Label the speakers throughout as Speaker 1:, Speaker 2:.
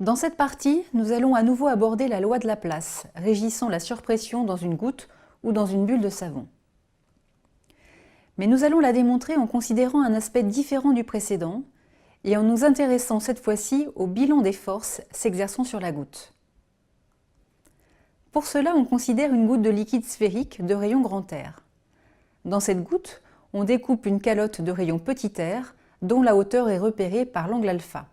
Speaker 1: Dans cette partie, nous allons à nouveau aborder la loi de Laplace, régissant la surpression dans une goutte ou dans une bulle de savon. Mais nous allons la démontrer en considérant un aspect différent du précédent et en nous intéressant cette fois-ci au bilan des forces s'exerçant sur la goutte. Pour cela, on considère une goutte de liquide sphérique de rayon grand R. Dans cette goutte, on découpe une calotte de rayon petit r dont la hauteur est repérée par l'angle alpha.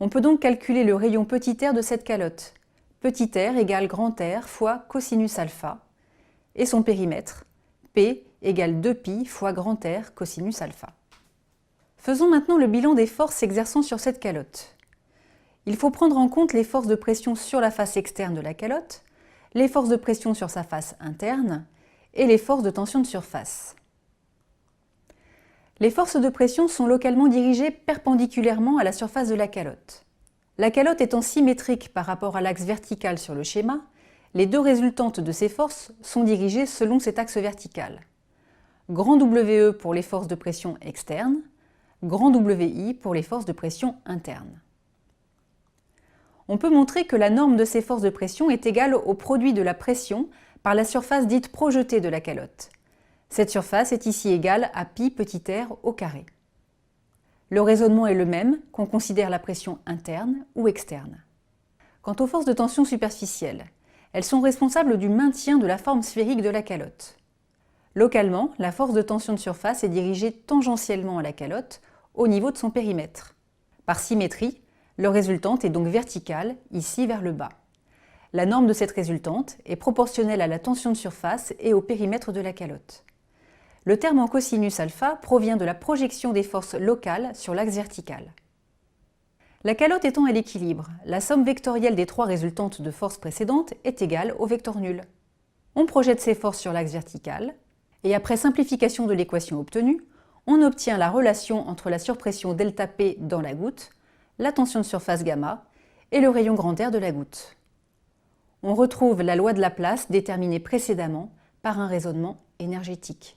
Speaker 1: On peut donc calculer le rayon petit r de cette calotte. Petit r égale grand R fois cosinus alpha, et son périmètre, P égale 2π fois grand R cosinus alpha. Faisons maintenant le bilan des forces s'exerçant sur cette calotte. Il faut prendre en compte les forces de pression sur la face externe de la calotte, les forces de pression sur sa face interne et les forces de tension de surface. Les forces de pression sont localement dirigées perpendiculairement à la surface de la calotte. La calotte étant symétrique par rapport à l'axe vertical sur le schéma, les deux résultantes de ces forces sont dirigées selon cet axe vertical. Grand WE pour les forces de pression externes, grand WI pour les forces de pression internes. On peut montrer que la norme de ces forces de pression est égale au produit de la pression par la surface dite projetée de la calotte. Cette surface est ici égale à π petit r au carré. Le raisonnement est le même qu'on considère la pression interne ou externe. Quant aux forces de tension superficielle, elles sont responsables du maintien de la forme sphérique de la calotte. Localement, la force de tension de surface est dirigée tangentiellement à la calotte au niveau de son périmètre. Par symétrie, le résultante est donc verticale, ici vers le bas. La norme de cette résultante est proportionnelle à la tension de surface et au périmètre de la calotte. Le terme en cosinus alpha provient de la projection des forces locales sur l'axe vertical. La calotte étant à l'équilibre, la somme vectorielle des trois résultantes de forces précédentes est égale au vecteur nul. On projette ces forces sur l'axe vertical, et après simplification de l'équation obtenue, on obtient la relation entre la surpression ΔP dans la goutte, la tension de surface gamma et le rayon grand R de la goutte. On retrouve la loi de Laplace déterminée précédemment par un raisonnement énergétique.